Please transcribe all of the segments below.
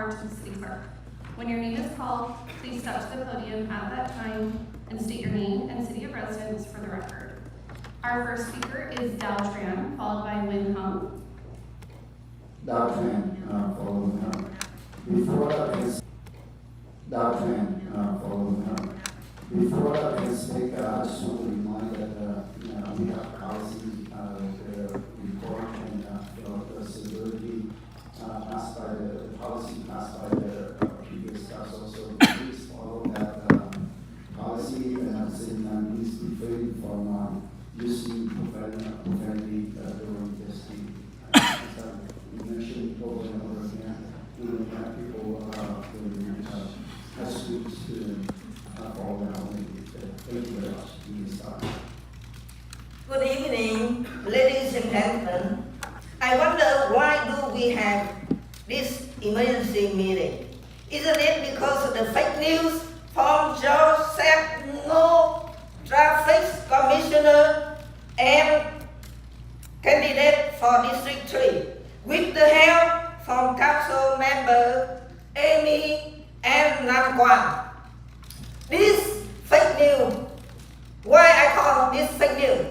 form to the city clerk. When your name is called, please step to the podium at that time and state your name and city of residence for the record. Our first speaker is THị Tran, followed by Win Hung. THị Tran, following her. Before I can speak, I just want to remind that we have policy report and the civility passed by the policy passed by the previous council. So please follow that policy, and at the same time, please refrain from using profanity during this meeting. We mentioned over and over again, we don't have people high school students follow that. Thank you very much. You can start. Good evening, ladies and gentlemen. I wonder why do we have this emergency meeting? Isn't it because of the fake news from George said no traffic commissioner and candidate for District 3 with the help from council member Amy and Nam Quang? This fake news, why I call this fake news?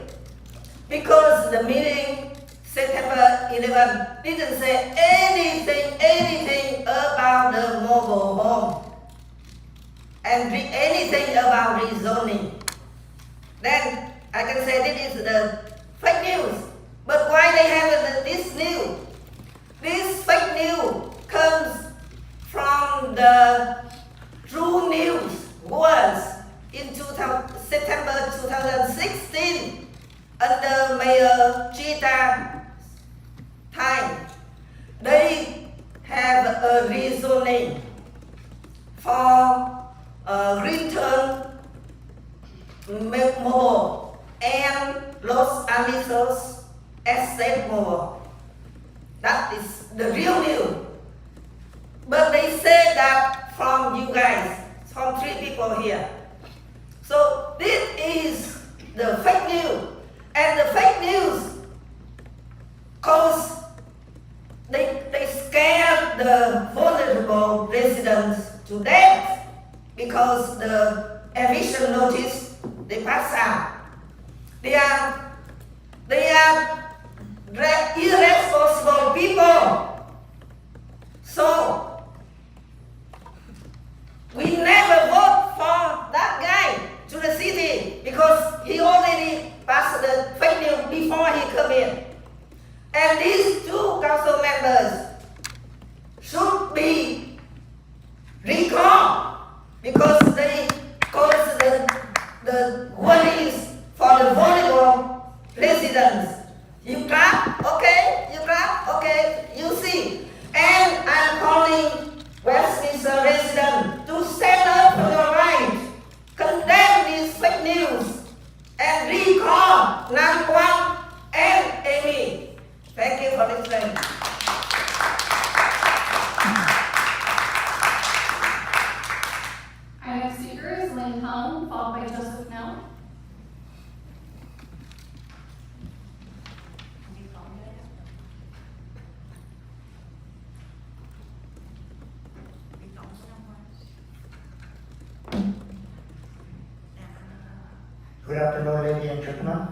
Because the meeting September 11 didn't say anything about the mobile home and anything about rezoning. Then I can say this is the fake news. But why they have this news? This fake news comes from the true news was in September 2016 under Mayor Chita time. They have a rezoning for return mobile and Los Angeles estate mobile. That is the real news. But they say that from you guys, from 3 people here. So this is the fake news. And the fake news cause they scare the vulnerable residents to death because the eviction notice they pass out. They are irresponsible people. So we never vote for that guy to the city because he already passed the fake news before he come in. And these 2 council members should be recalled because they cause the worries for the vulnerable residents. You clap? Okay. You clap? Okay. You see. And I'm calling Westminster residents to stand up for your rights, condemn this fake news, and recall Nam Quang and Amy. Thank you for listening. Our next speaker is Lin Hung, followed by Joseph No. Good afternoon, ladies and gentlemen.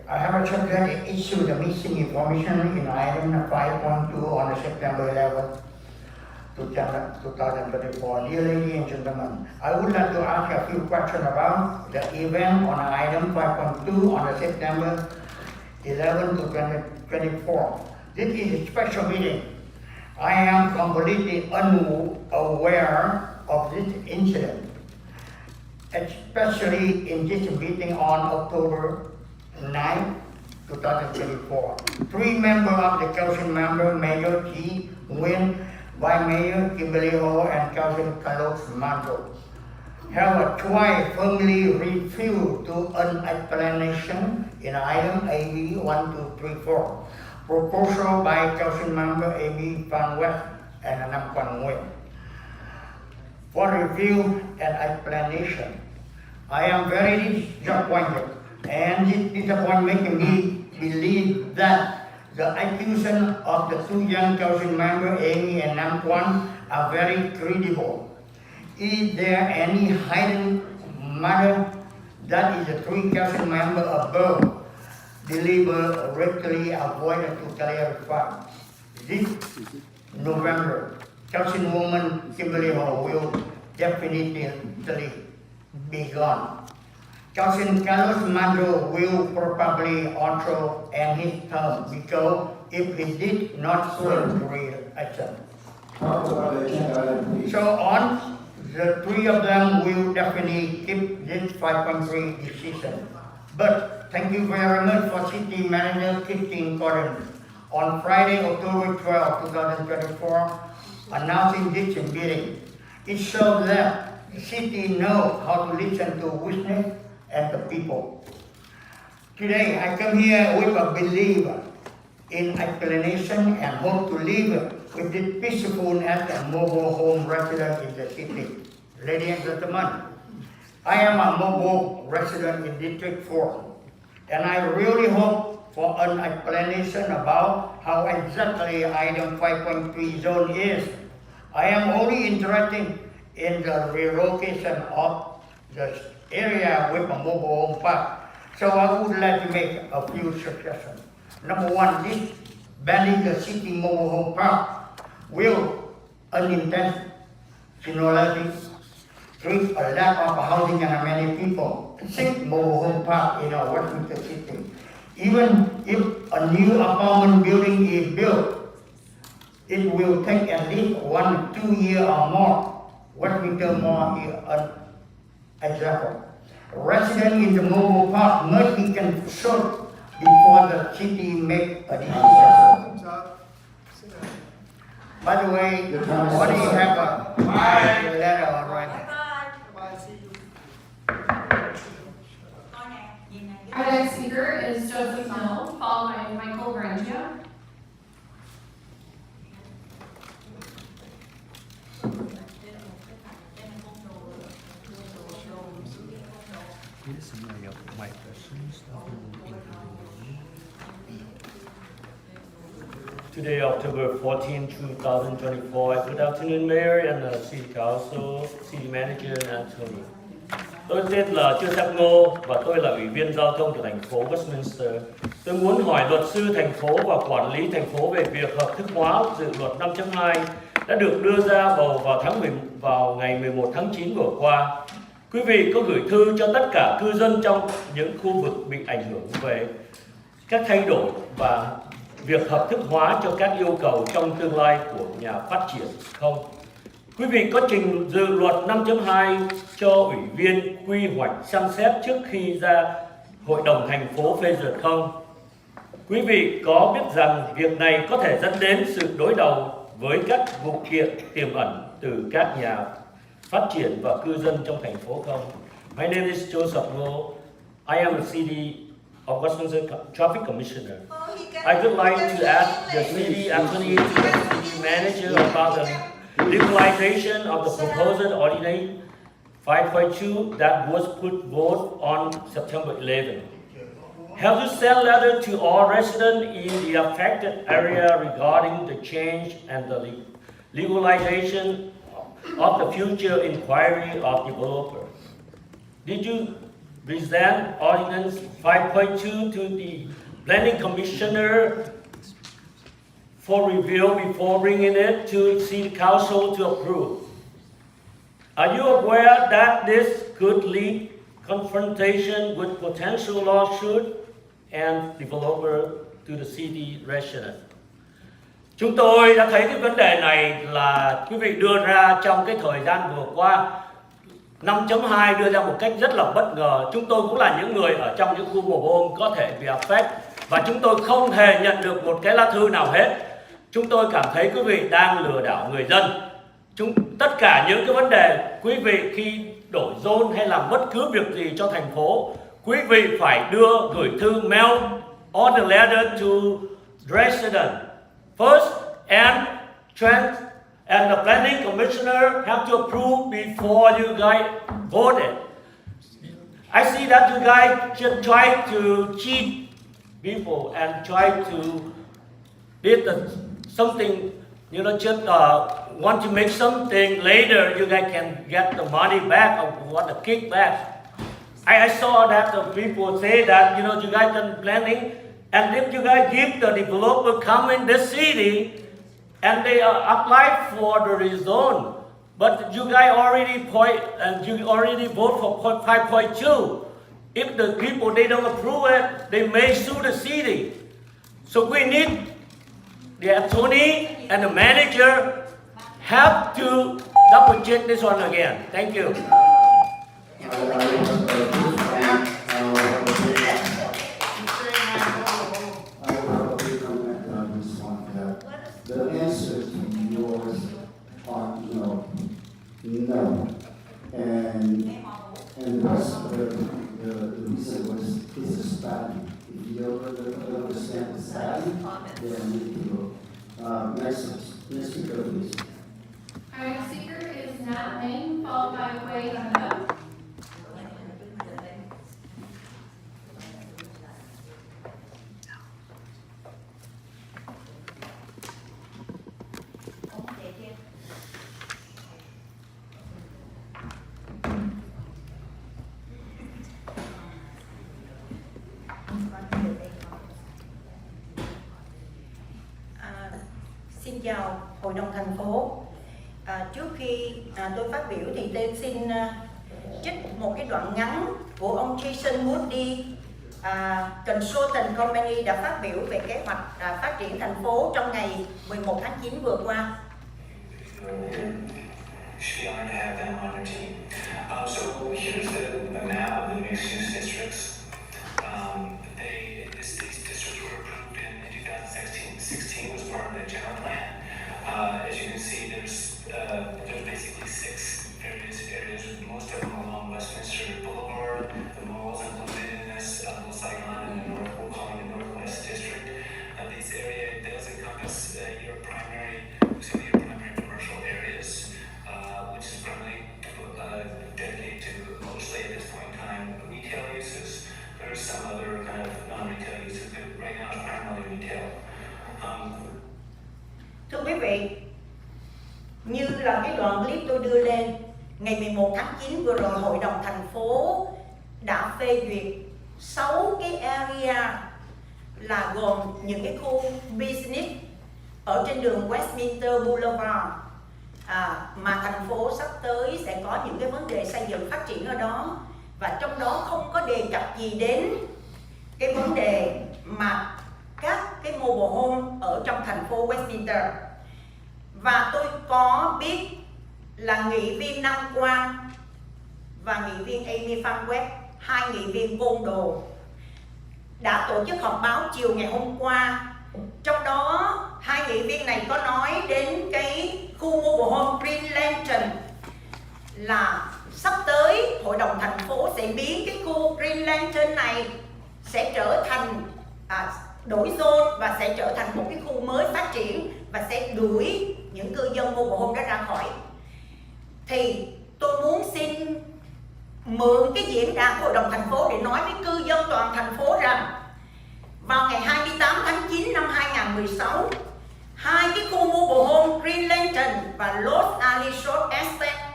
I have a chapter issue the missing information in item 5.2 on September 11, 2024. Dear ladies and gentlemen, I would like to ask a few questions about the event on item 5.2 on September 11 to 2024. This is a special meeting. I am completely unaware of this incident, especially in this meeting on October 9, 2024. 3 members of the council member, Mayor T. Nguyen, Vice Mayor Kimberly Heo, and Council Carlos Manto, have twice firmly refused to an explanation in item AB 1234, proposal by council member Amy Van West and Nam Quang Nguyen. For review and explanation, I am very disappointed, and this disappointment making me believe that The accusations of the two young council members, Amy and Nam Kwan, are very credible. Is there any hidden matter that is the three council members above deliberately avoided to clarify? This November, Councilwoman Kimberly Hall will definitely be gone. Council Carlos Mando will probably also end his term because if he did not serve re-election. Talk about the agenda item, please. So on, the three of them will definitely keep this 5.3 decision. But thank you very much for City Manager Christine Gordon on Friday, October 12, 2024, announcing this meeting. It shows that the city knows how to listen to witness and the people. Today, I come here with a belief in explanation and hope to live with this peaceful as a mobile home resident in the city. Ladies and gentlemen, I am a mobile resident in District 4, and I really hope for an explanation about how exactly item 5.3 zone is. I am only interested in the relocation of the area with a mobile home park. So I would like to make a few suggestions. Number one, this banning the city mobile home park will unintentionally create a lack of housing and many people seek mobile home park in our Westminster city. Even if a new apartment building is built, it will take at least 1 to 2 years or more. Westminster Mall is an example. Residents in the mobile park must be consulted before the city make a decision. By the way, what do you have a letter already? Our next speaker is Joseph Mill, followed by Michael Brangia. Today, October 14, 2024. Good afternoon, Mayor and City Council, City Manager and Attorney. Tôi tên là Joseph Ngô và tôi là Ủy viên Giao thông của thành phố Westminster. Tôi muốn hỏi luật sư thành phố và quản lý thành phố về việc hợp thức hóa dự luật 5.2 đã được đưa ra bầu vào ngày 11 tháng 9 vừa qua. Quý vị có gửi thư cho tất cả cư dân trong những khu vực bị ảnh hưởng về các thay đổi và việc hợp thức hóa cho các yêu cầu trong tương lai của nhà phát triển không? Quý vị có trình dự luật 5.2 cho ủy viên quy hoạch xem xét trước khi ra Hội đồng thành phố phê duyệt không? Quý vị có biết rằng việc này có thể dẫn đến sự đối đầu với các vụ kiện tiềm ẩn từ các nhà phát triển và cư dân trong thành phố không? My name is Joseph Ngô. I am a city of Westminster Traffic Commissioner. I would like to ask the city attorney to the city manager about the legalization of the proposed ordinance 5.2 that was put vote on September 11. Have you sent letter to all residents in the affected area regarding the change and the legalization of the future inquiry of developer? Did you present ordinance 5.2 to the planning commissioner for review before bringing it to City Council to approve? Are you aware that this could lead confrontation with potential lawsuit and developer to the city resident? Chúng tôi đã thấy cái vấn đề này là quý vị đưa ra trong cái thời gian vừa qua. 5.2 đưa ra một cách rất là bất ngờ. Chúng tôi cũng là những người ở trong những khu mobile home có thể bị affect và chúng tôi không hề nhận được một cái lá thư nào hết. Chúng tôi cảm thấy quý vị đang lừa đảo người dân. Tất cả những cái vấn đề quý vị khi đổi zone hay làm bất cứ việc gì cho thành phố, quý vị phải gửi thư mail or the letter to resident first and the planning commissioner have to approve before you guys vote it. I see that you guys just try to cheat people and try to did something, just want to make something later, you guys can get the money back or what the kickback. I saw that the people say that, you guys are planning, and if you guys give the developer come in the city, and they apply for the rezone, but you guys already vote for 5.2. If the people, they don't approve it, they may sue the city. So we need the attorney and the manager have to double check this one again. Thank you. The answer to yours are no, and the rest of the reason was is a study. If you don't understand the study, then you can go. Next speaker, please. Our next speaker is Nat Lang, followed by Wei Hunda. Xin chào Hội đồng thành phố. Trước khi tôi phát biểu thì tôi xin trích một cái đoạn ngắn của ông Jason Moody, Consultant Company đã phát biểu về kế hoạch phát triển thành phố trong ngày 11 tháng 9 vừa qua. Should be honored to have them on our team. So here's the map of the mixed-use districts. These districts were approved in 2016 was part of the general plan. As you can see, there's basically 6 areas, most of them along Westminster Boulevard. The malls included in this, Little Saigon and the North, we're calling the Northwest District. These areas does encompass your primary commercial areas, which is primarily dedicated to mostly at this point in time retail uses. There's some other kind of non-retail uses, but right now it's primarily retail. Thưa quý vị, như là cái đoạn clip tôi đưa lên, ngày 11 tháng 9 vừa rồi Hội đồng thành phố đã phê duyệt 6 cái area là gồm những cái khu business ở trên đường Westminster Boulevard, mà thành phố sắp tới sẽ có những cái vấn đề xây dựng phát triển ở đó, và trong đó không có đề cập gì đến cái vấn đề mà các cái mobile home ở trong thành phố Westminster. Và tôi có biết là nghị viên Nam Quang và nghị viên Amy Phan West, 2 nghị viên côn đồ, đã tổ chức họp báo chiều ngày hôm qua. Trong đó 2 nghị viên này có nói đến cái khu mobile home Green Lantern, là sắp tới Hội đồng thành phố sẽ biến cái khu Green Lantern này sẽ trở thành đổi zone và sẽ trở thành một cái khu mới phát triển và sẽ đuổi những cư dân mobile home đó ra khỏi. Thì tôi muốn xin mượn cái diễn đàn Hội đồng thành phố để nói với cư dân toàn thành phố rằng vào ngày 28 tháng 9 năm 2016, 2 cái khu mobile home Green Lantern và Los Alamos Estate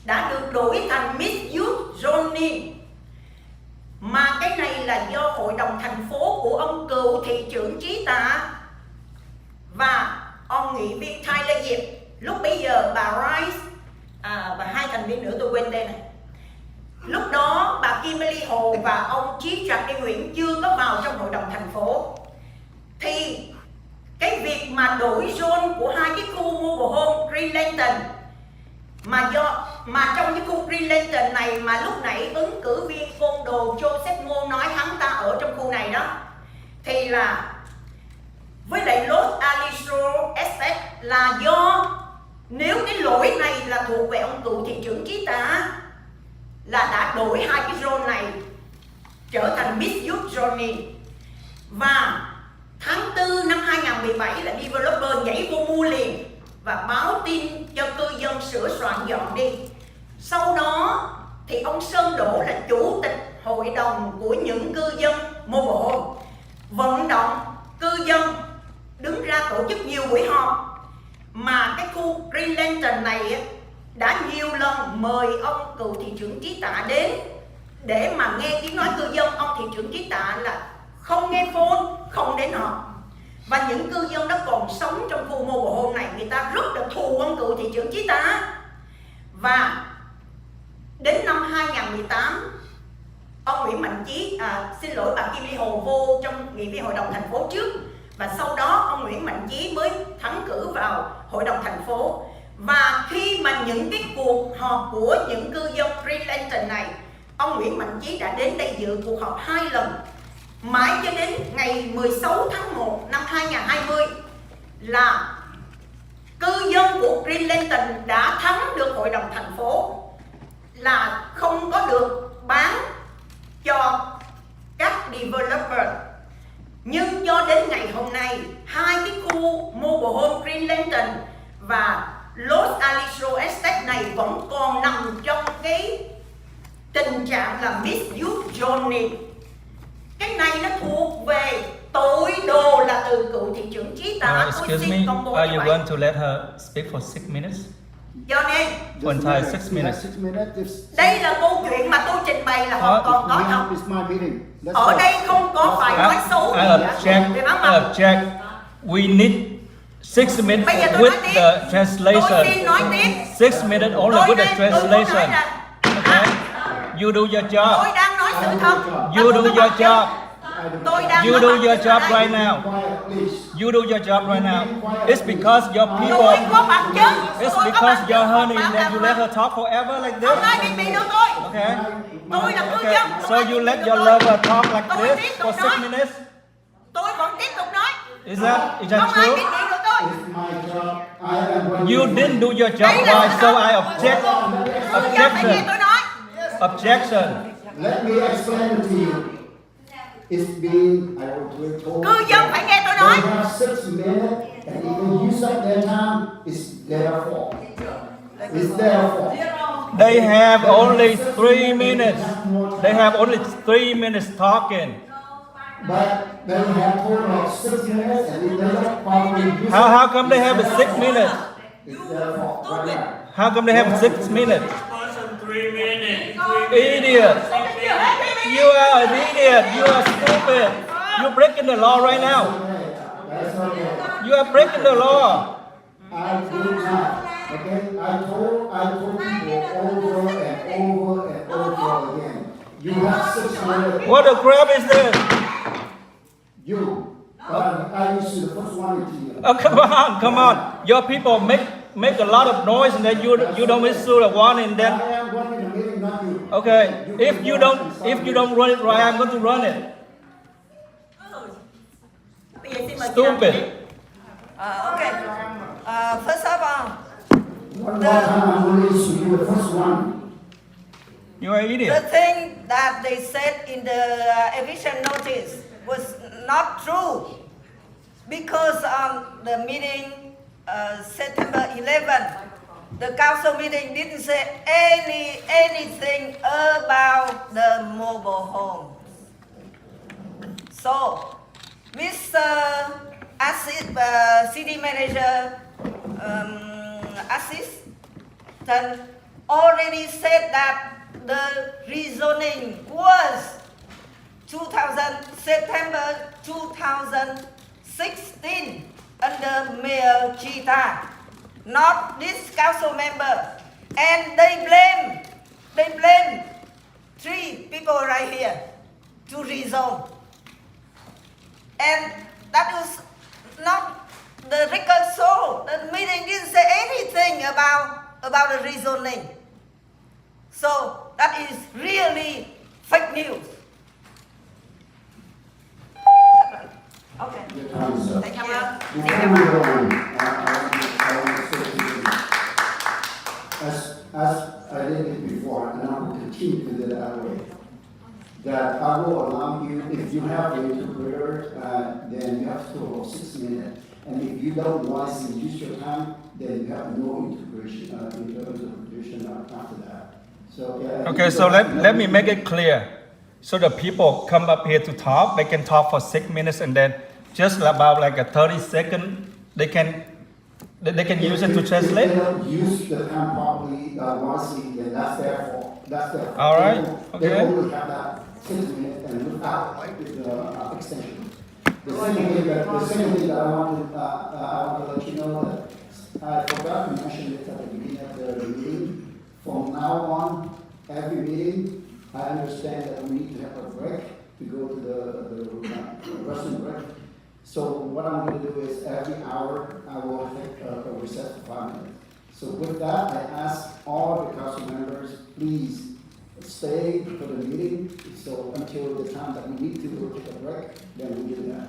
đã được đổi thành Mixed Use Zoning. Mà cái này là do Hội đồng thành phố của ông cựu thị trưởng Trí Tạ và ông nghị viên Tyler Diệp, lúc bấy giờ bà Rice và 2 thành viên nữa tôi quên tên này. Lúc đó bà Kimberlly Hầu và ông Chí Trạc Nguyễn chưa có vào trong Hội đồng thành phố. Thì cái việc mà đổi zone của 2 cái khu mobile home Green Lantern mà trong cái khu Green Lantern này mà lúc nãy ứng cử viên côn đồ Joseph Ngô nói hắn ta ở trong khu này đó, thì là với lại Los Alamos Estate là do nếu cái lỗi này là thuộc về ông cựu thị trưởng Trí Tạ là đã đổi 2 cái zone này trở thành Mixed Use Zoning. Và tháng 4 năm 2017 là developer nhảy vô mua liền và báo tin cho cư dân sửa soạn dọn đi. Sau đó thì ông Sơn Đỗ là chủ tịch hội đồng của những cư dân mobile home vận động cư dân đứng ra tổ chức nhiều buổi họp, mà cái khu Greenland này á, đã nhiều lần mời ông cựu thị trưởng Chí Tạ đến để mà nghe tiếng nói cư dân. Ông thị trưởng Chí Tạ là không nghe phone, không đến họp. Và những cư dân đó còn sống trong khu mobile home này, người ta rất là thù ông cựu thị trưởng Chí Tạ. Và đến năm 2018, ông Nguyễn Mạnh Chí, xin lỗi bà Kim Hồ vô trong nghị viên hội đồng thành phố trước, và sau đó ông Nguyễn Mạnh Chí mới thắng cử vào hội đồng thành phố. Và khi mà những cái cuộc họp của những cư dân Greenland này, ông Nguyễn Mạnh Chí đã đến đây dự cuộc họp 2 lần, mãi cho đến ngày 16 tháng 1 năm 2020 là cư dân của Greenland đã thắng được hội đồng thành phố là không có được bán cho các developer. Nhưng cho đến ngày hôm nay, hai cái khu mobile home Greenland và Los Aliso Estate này vẫn còn nằm trong cái tình trạng là misuse zoning. Cái này nó thuộc về tội đồ là từ cựu thị trưởng Chí Tạ. Excuse me, are you going to let her speak for 6 minutes? Cho nên For entire 6 minutes. đây là câu chuyện mà tôi trình bày là hoàn toàn có thật. It's my meeting. Let's Ở go. đây không có phải nói xấu I gì object. về I bán mặt. object. We need 6 minutes Bây giờ tôi nói with tiếp. the Tôi translation. xin nói tiếp. 6 minutes only with the tôi muốn nói translation. là Okay? You do your job. tôi đang nói sự thật. You do your job. Tôi đang You nói do bằng your chứng job ở đây. right now. Quiet, please. You do your job right now. It's because your Tôi people. có bằng chứng. It's Tôi có because bằng your chứng. honey Bảo and then đảm you mà. let her talk forever like Không this. ai bị nữa tôi. Okay. Tôi là cư Okay. dân. So you let your lover talk like Tôi this tiếp for tục 6 nói. minutes? Tôi vẫn tiếp tục nói. Is that Không ai true? bị nữa tôi. It's my job. I am going You to- didn't do your job Đây là right, sự so thật. I object. Cư dân phải nghe tôi nói. Objection. Let me explain it to you. It's been, I was told. Cư dân phải nghe tôi nói. They have 6 minutes, and if they use up their time, it's their fault. It's their fault. They have only 3 minutes. They have only 3 minutes talking. But they have total of 6 minutes, and if they don't properly use How it, come they have 6 minutes? it's their fault right now. How come they have 6 minutes? Person 3 minutes. Idiot. You are an idiot. You are stupid. You're breaking the law right now. That's okay. You are breaking the law. I do not. Okay, I told people over and over and over again. You have 6 minutes. What the crap is this? You. I used to the first one to you. Oh, come on. Your people make a lot of noise and then you don't issue the warning and I then am running the meeting, not you. okay. If you don't run it right, I'm going to run it. Bây giờ xin mời chị Stupid. Nam. Ok. First of all, One more time, I'm going to issue you the first one. You are an the idiot. thing that they said in the eviction notice was not true, because on the meeting September 11, the council meeting didn't say anything about the mobile home. So, Mr. City Manager Assistant already said that the rezoning was September 2016 under Mayor Chita, not this council member. And they blame 3 people right here to rezone. And that was not the record show. The meeting didn't say anything about the rezoning. So that is really fake news. Okay. Your time is up. Thank you. Before we go on, I want to say to you, as I did it before, and I will continue to do it that way, that I will allow you, if you have the interpreter, then you have to total of 6 minutes. And if you don't wisely use your time, then you have no interpretation after that. So, Okay, so let me make it clear. So the people come up here to talk, they can talk for 6 minutes and then just about like a 30-second, they can use it to If translate. they don't use the time properly, wisely, then that's their fault. That's their fault. All right, They okay. only have that 6 minutes and without the extension. The second thing that I want to let you know that I forgot to mention it at the beginning of the meeting. From now on, every meeting, I understand that we need to have a break to go to the restroom break. So what I'm going to do is every hour I will take a recess for 5 minutes. So with that, I ask all the council members, please stay for the meeting. So until the time that we need to go take a break, then we do that.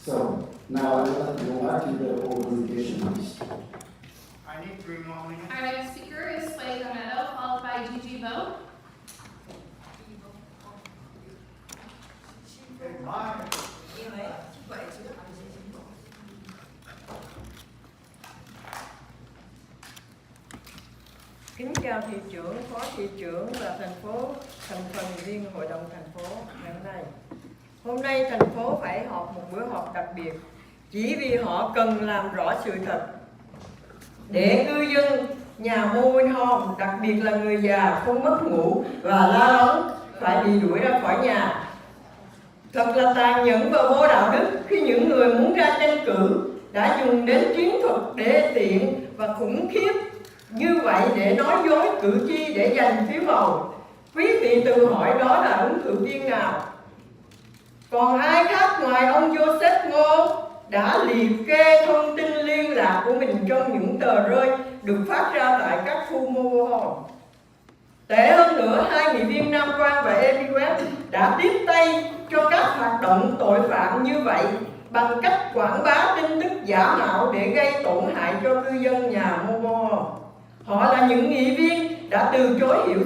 So now I would like to go back to the organization, please. I need 3 more minutes. Our next speaker is Sway Gameto, followed by Gigi Vo. Kính chào thị trưởng, phó thị trưởng và thành phần viên hội đồng thành phố ngày hôm nay. Hôm nay thành phố phải họp một bữa họp đặc biệt chỉ vì họ cần làm rõ sự thật để cư dân nhà MOBILEHOME, đặc biệt là người già không mất ngủ và la lắng phải bị đuổi ra khỏi nhà. Thật là tàn nhẫn và vô đạo đức khi những người muốn ra tranh cử đã dùng đến chiến thuật đê tiện và khủng khiếp như vậy để nói dối cử tri để giành phiếu bầu. Quý vị tự hỏi đó là ứng cử viên nào? Còn ai khác ngoài ông Joseph Ngô đã liệt kê thông tin liên lạc của mình trong những tờ rơi được phát ra tại các khu MOBILEHOME. Tệ hơn nữa, 2 nghị viên Nam Quang và Amy West đã tiếp tay cho các hoạt động tội phạm như vậy bằng cách quảng bá tin tức giả mạo để gây tổn hại cho cư dân nhà MOBILEHOME. Họ là những nghị viên đã từ chối hiểu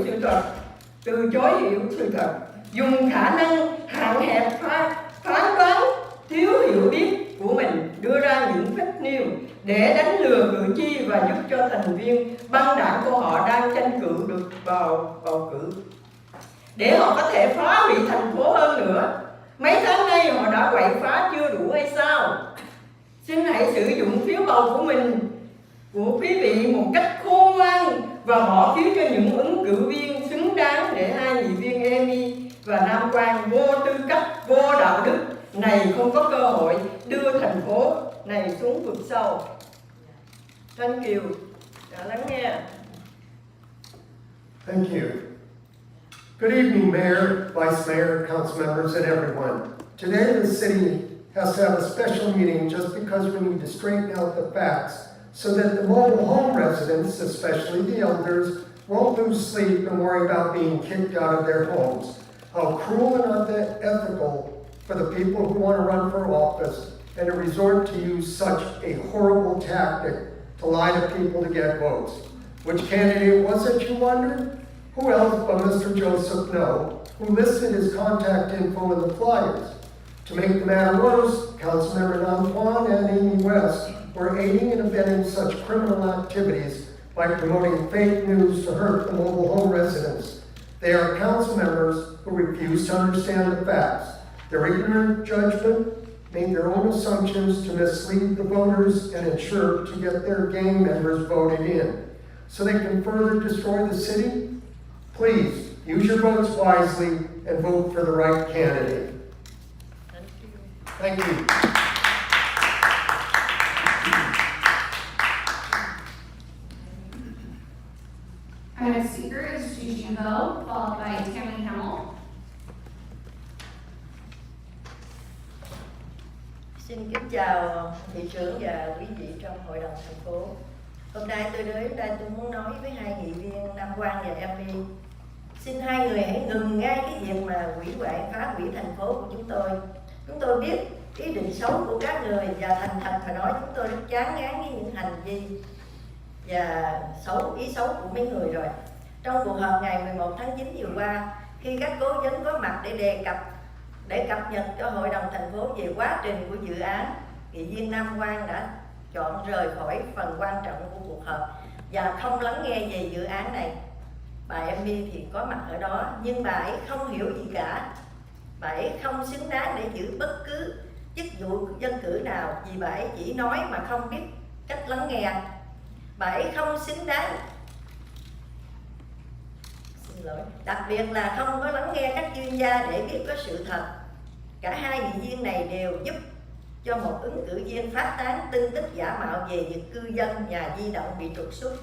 sự thật, dùng khả năng hạn hẹp phán đoán thiếu hiểu biết của mình đưa ra những fake news để đánh lừa cử tri và giúp cho thành viên băng đảng của họ đang tranh cử được bầu cử. Để họ có thể phá hủy thành phố hơn nữa. Mấy tháng nay họ đã quậy phá chưa đủ hay sao? Xin hãy sử dụng phiếu bầu của mình, của quý vị một cách khôn ngoan và bỏ phiếu cho những ứng cử viên xứng đáng để 2 nghị viên Amy và Nam Quang vô tư cách, vô đạo đức này không có cơ hội đưa thành phố này xuống vực sâu. Thank you đã lắng nghe. Thank you. Good evening, Mayor, Vice Mayor, council members, and everyone. Today, the city has to have a special meeting just because we need to straighten out the facts so that the mobile home residents, especially the elders, won't lose sleep and worry about being kicked out of their homes. How cruel and unethical for the people who want to run for office and to resort to use such a horrible tactic to lie to people to get votes. Which candidate was it, you wonder? Who else but Mr. Joseph No, who listed his contact info in the flyers. To make the matter worse, Councilmember Nam Quan and Amy West were aiding and abetting such criminal activities by promoting fake news to hurt the mobile home residents. They are council members who refuse to understand the facts. Their ignorant judgment made their own assumptions to mislead the voters and ensure to get their gang members voted in, so they can further destroy the city. Please, use your votes wisely and vote for the right candidate. Thank you. Our next speaker is Gigi Vo, followed by Tammy Hamill. Xin kính chào thị trưởng và quý vị trong hội đồng thành phố. Hôm nay tôi đến đây tôi muốn nói với 2 nghị viên Nam Quang và Amy. Xin 2 người hãy ngừng ngay cái việc mà hủy hoại phá hủy thành phố của chúng tôi. Chúng tôi biết ý định xấu của các người và thành thật mà nói chúng tôi rất chán ngán với những hành vi và ý xấu của mấy người rồi. Trong cuộc họp ngày 11 tháng 9 vừa qua, khi các cố vấn có mặt để cập nhật cho hội đồng thành phố về quá trình của dự án, nghị viên Nam Quang đã chọn rời khỏi phần quan trọng của cuộc họp và không lắng nghe về dự án này. Bà Amy thì có mặt ở đó nhưng bà ấy không hiểu gì cả. Bà ấy không xứng đáng để giữ bất cứ chức vụ dân cử nào vì bà ấy chỉ nói mà không biết cách lắng nghe. Bà ấy không xứng đáng, xin lỗi, đặc biệt là không có lắng nghe các chuyên gia để biết có sự thật. Cả hai nghị viên này đều giúp cho một ứng cử viên phát tán tin tức giả mạo về việc cư dân nhà di động bị trục xuất.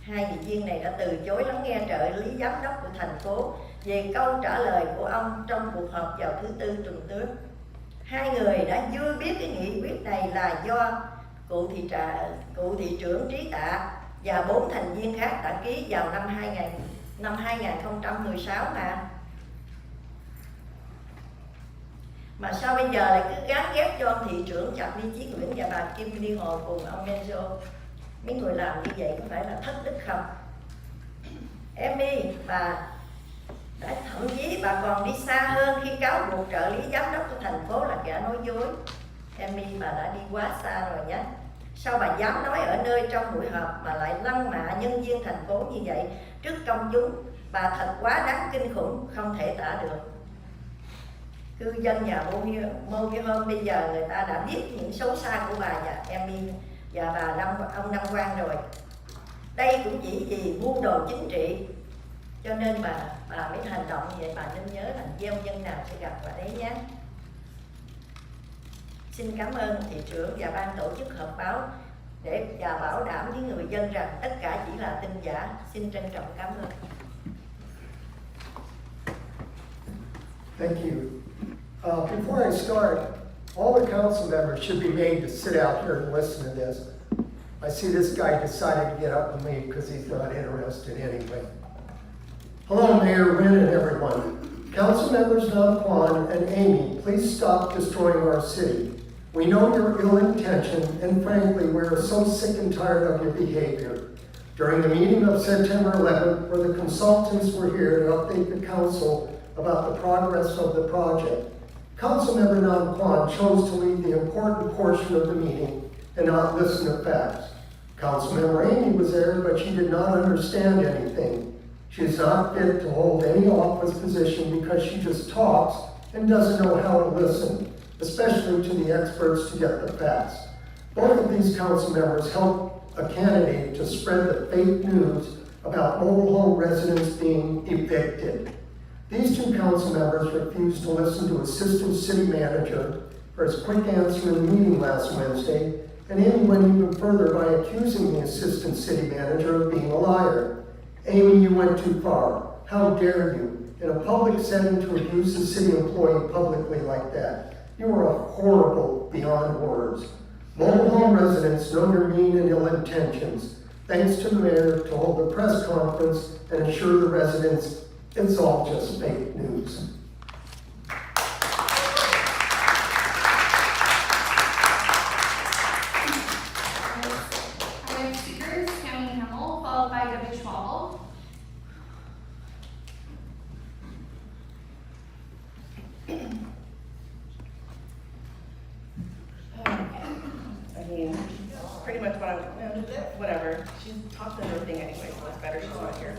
Hai nghị viên này đã từ chối lắng nghe trợ lý giám đốc của thành phố về câu trả lời của ông trong cuộc họp vào thứ Tư tuần trước. Hai người đã vui biết cái nghị quyết này là do cụ thị trưởng Trí Tạ và 4 thành viên khác đã ký vào năm 2016 mà sao bây giờ lại cứ gán ghép cho ông thị trưởng Charlie Chí Nguyễn và bà Kimberly Hồ cùng ông Menzo? Mấy người làm như vậy có phải là thất đức không? Emmy, bà đã thậm chí bà còn đi xa hơn khi cáo buộc trợ lý giám đốc của thành phố là kẻ nói dối. Emmy, bà đã đi quá xa rồi nhé. Sao bà dám nói ở nơi trong buổi họp mà lại lăng mạ nhân viên thành phố như vậy trước công chúng? Bà thật quá đáng kinh khủng, không thể tả được. Cư dân nhà MOBILEHOME bây giờ người ta đã biết những xấu xa của bà và Emmy và ông Nam Quang rồi. Đây cũng chỉ vì mưu đồ chính trị, cho nên bà mới hành động như vậy. Bà nên nhớ là gieo nhân nào sẽ gặp bà đấy nhé. Xin cảm ơn thị trưởng và ban tổ chức họp báo và bảo đảm với người dân rằng tất cả chỉ là tin giả. Xin trân trọng cảm ơn. Thank you. Before I start, all the council members should be made to sit out here and listen to this. I see this guy decided to get up and leave because he's not interested anyway. Hello, Mayor Wynn and everyone. Council members Nam Kwan and Amy, please stop destroying our city. We know your ill intention, and frankly, we're so sick and tired of your behavior. During the meeting of September 11th, where the consultants were here to update the council about the progress of the project, Councilmember Nam Kwan chose to lead the important portion of the meeting and not listen to facts. Councilmember Amy was there, but she did not understand anything. She is not fit to hold any office position because she just talks and doesn't know how to listen, especially to the experts to get the facts. Both of these council members helped a candidate to spread the fake news about mobile home residents being evicted. These two council members refused to listen to Assistant City Manager for his quick answer in the meeting last Wednesday, and Amy went even further by accusing the Assistant City Manager of being a liar. Amy, you went too far. How dare you, in a public setting, to abuse a city employee publicly like that? You are horrible beyond words. Mobile home residents know your mean and ill intentions. Thanks to the mayor to hold a press conference and assure the residents it's all just fake news. Our next speaker is THdị followed by W. Schwabel. I mean, pretty much whatever. She's talked to everything anyway, so it's better she's not here.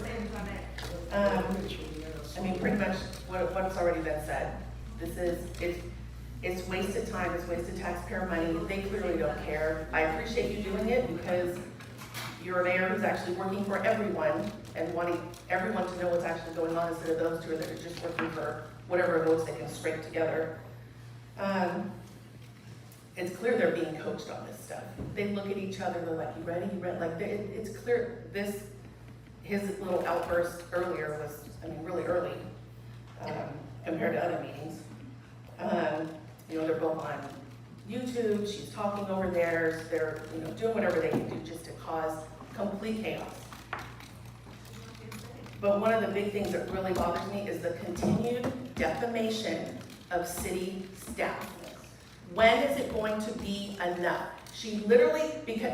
I mean, pretty much what's already been said. It's wasted time, it's wasted taxpayer money. They clearly don't care. I appreciate you doing it because you're a mayor who's actually working for everyone and wanting everyone to know what's actually going on instead of those two that are just working for whatever votes they can scrape together. It's clear they're being coached on this stuff. They look at each other, they're like, you ready? You ready? Like, it's clear his little outburst earlier was, I mean, really early compared to other meetings. You know, they're both on YouTube, she's talking over theirs, they're, you know, doing whatever they can do just to cause complete chaos. But one of the big things that really bothers me is the continued defamation of city staff. When is it going to be enough? She literally,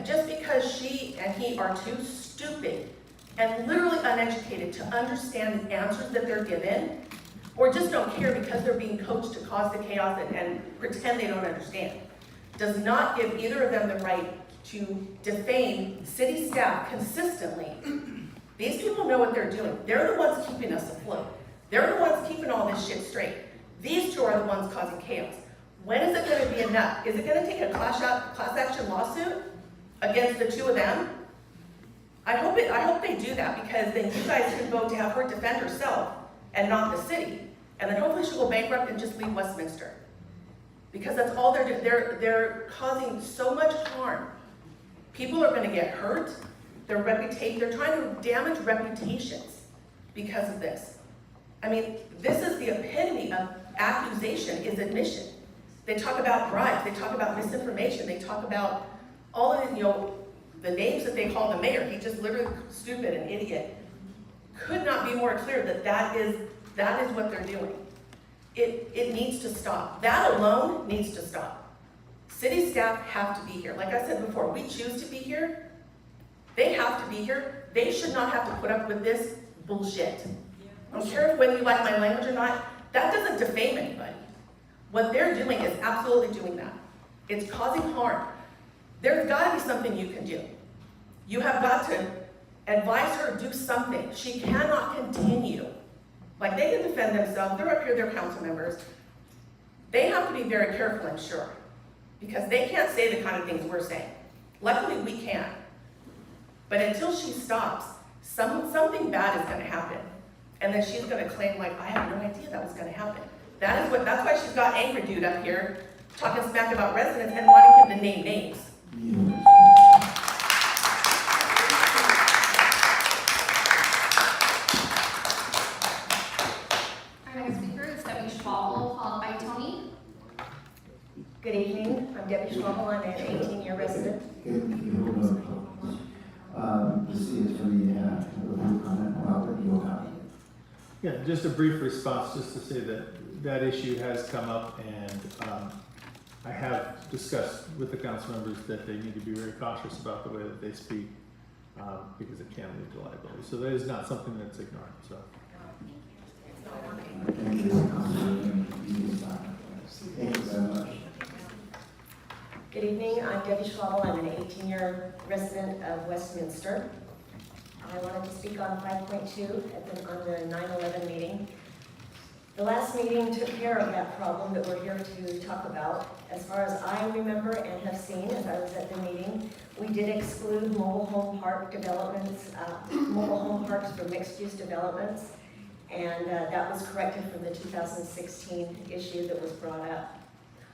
just because she and he are too stupid and literally uneducated to understand the answers that they're given, or just don't care because they're being coached to cause the chaos and pretend they don't understand, does not give either of them the right to defame city staff consistently. These people know what they're doing. They're the ones keeping us afloat. They're the ones keeping all this shit straight. These two are the ones causing chaos. When is it going to be enough? Is it going to take a class action lawsuit against the two of them? I hope they do that, because then you guys can vote to have her defend herself and not the city. And then hopefully she'll go bankrupt and just leave Westminster. Because that's all they're doing. They're causing so much harm. People are going to get hurt. They're trying to damage reputations because of this. I mean, this is the epitome of accusation, is admission. They talk about bribes, they talk about misinformation, they talk about all of the names that they call the mayor. He's just literally stupid and idiot. Could not be more clear that is what they're doing. It needs to stop. That alone needs to stop. City staff have to be here. Like I said before, we choose to be here. They have to be here. They should not have to put up with this bullshit. I don't care whether you like my language or not. That doesn't defame anybody. What they're doing is absolutely doing that. It's causing harm. There's got to be something you can do. You have got to advise her to do something. She cannot continue. Like, they can defend themselves. They're up here, they're council members. They have to be very careful, I'm sure, because they can't say the kind of things we're saying. Luckily, we can. But until she stops, something bad is going to happen. And then she's going to claim, like, I have no idea that was going to happen. That's why she's got Angry Dude up here talking smack about residents and wanting him to name names. Our next speaker is Debbie Schwabel, followed by Tony. Good evening. I'm Debbie Schwabel. I'm an 18-year resident. The city attorney, comment about what you have. Yeah, just a brief response, just to say that issue has come up, and I have discussed with the council members that they need to be very cautious about the way that they speak, because it can lead to liability. So that is not something that's ignored. So. Thank you. Thank you very much. Good evening. I'm Debbie Schwabel. I'm an 18-year resident of Westminster. I wanted to speak on 5.2 on the 9/11 meeting. The last meeting took care of that problem that we're here to talk about. As far as I remember and have seen as I was at the meeting, we did exclude mobile home park developments, mobile home parks for mixed-use developments, and that was corrected from the 2016 issue that was brought up.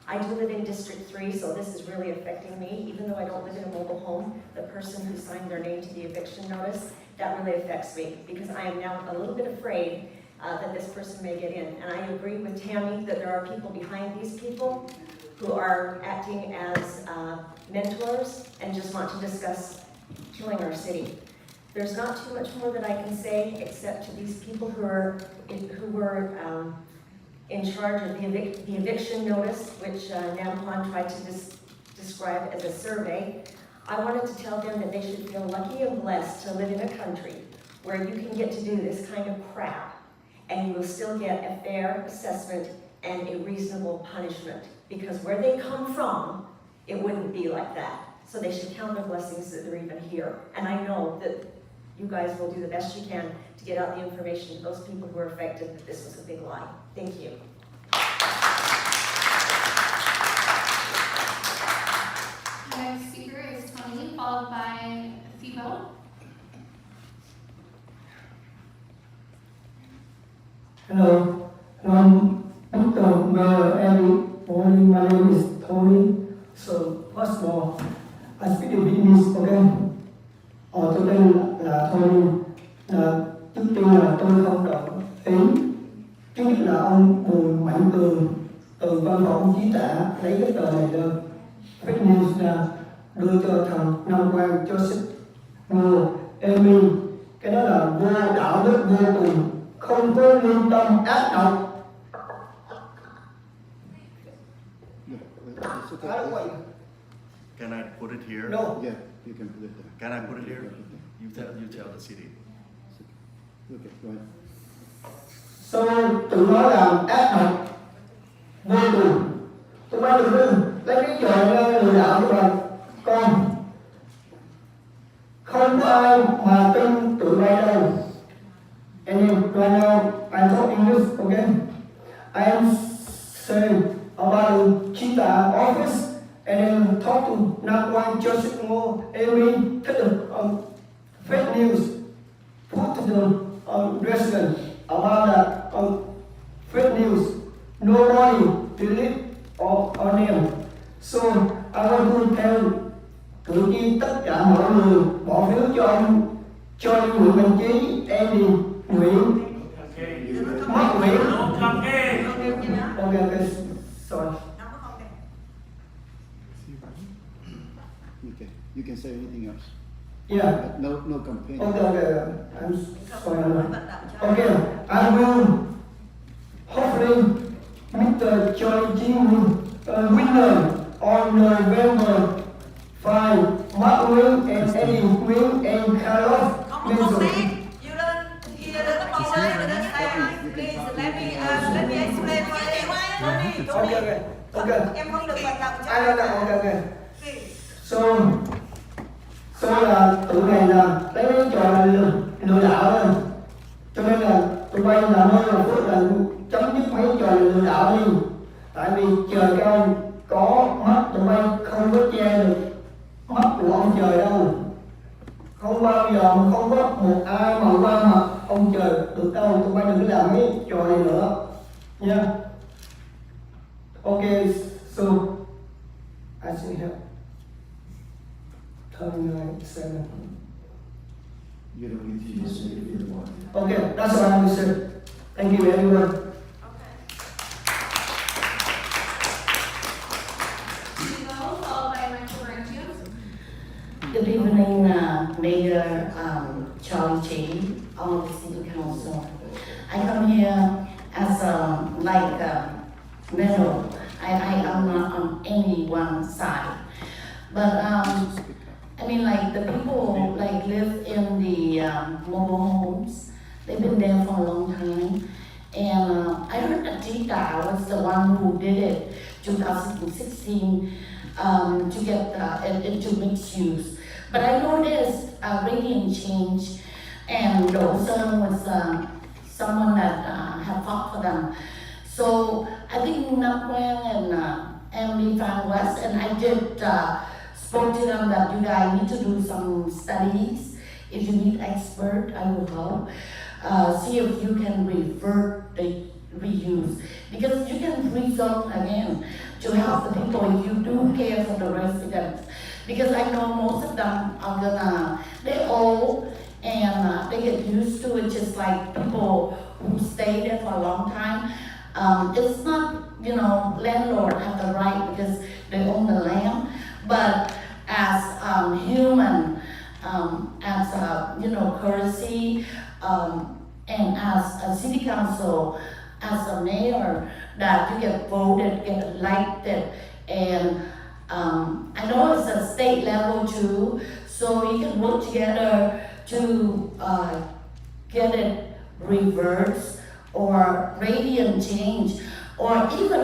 I do live in District 3, so this is really affecting me. Even though I don't live in a mobile home, the person who signed their name to the eviction notice, that really affects me, because I am now a little bit afraid that this person may get in. And I agree with Tammy that there are people behind these people who are acting as mentors and just want to discuss killing our city. There's not too much more that I can say except to these people who were in charge of the eviction notice, which Namquan tried to describe as a survey. I wanted to tell them that they should feel lucky and blessed to live in a country where you can get to do this kind of crap and you will still get a fair assessment and a reasonable punishment. Because where they come from, it wouldn't be like that. So they should count their blessings that they're even here. And I know that you guys will do the best you can to get out the information to those people who are affected that this was a big lie. Thank you. Next speaker is Tony, followed by Thibault. Hello, Dr. Mayor Eric. Morning, my name is Tony. So first of all, I speak in Vietnamese, okay? Tôi tên là Tony. Trước tiên là tôi không đồng ý. Thứ nhất là ông Bùi Mạnh Cường từ văn phòng chí trả lấy cái tờ này lên. Fake news là đưa cho thằng Nam Quang cho xích mua Amy. Cái đó là vô đạo đức vô cùng, không có lương tâm, ác độc. Can I put it here? No. Yeah, you can put it there. Can I put it here? You tell the city. Okay, go ahead. Sau tụi nó làm ác độc vô cùng. Tụi nó đừng lấy cái trò lừa đảo của bà con. Không có ai mà tin tụi bay đâu. And right now I talk English, okay? I am saying about to residents about the fake news. Nobody believe on them. So I want to tell cử tri tất cả mọi người bỏ phiếu cho ông Charlie Nguyễn Văn Chí, Andy Nguyễn, Mark Nguyễn. Okay, sorry. Okay, you can say anything else. Yeah. But no campaign. Okay, I'm sorry. Okay, I will hopefully Mr. Charlie Jing winner on November 5. Mark Nguyễn and Eddie Nguyễn and Carlos Mason. You please let me explain why. Okay. Em không được vận động cho. Okay. So là tụi này là lấy cái trò là lừa đảo thôi. Cho nên là tụi bay là nơi là phước là chấm dứt mấy trò lừa đảo đi. Tại vì trời cao có mắt, tụi bay không có che được mắt của ông trời đâu. Không bao giờ mà không có một ai mà qua mặt ông trời được đâu. Tụi bay đừng có làm mấy trò này nữa nha. Okay, so I should have turn 7. You don't need to just say it if you want. Okay, that's what I will say. Thank you everyone. Good evening, Mayor Charlie Chi of the City Council. I come here as middle. I am not on any one side, but I mean, like the people like live in the mobile homes. They've been there for a long time, and I heard that THị TRảo was the one who did it 2016 to get it into mixed use. But I noticed a radiant change, and Rezoning was someone that had fought for them. So I think Nam Quang and Emily Van West, and I did spoke to them that you guys need to do some studies. If you need expert, I will help. See if you can revert the reuse, because you can rezone again to help the people if you do care for the residents. Because I know most of them are they're old and they get used to it, just like people who stay there for a long time. It's not, landlord have the right because they own the land, but as human, as courtesy, and as a city council, as a mayor, that you get voted, get elected, and I know it's a state level too, so you can work together to get it reversed or radiant change, or even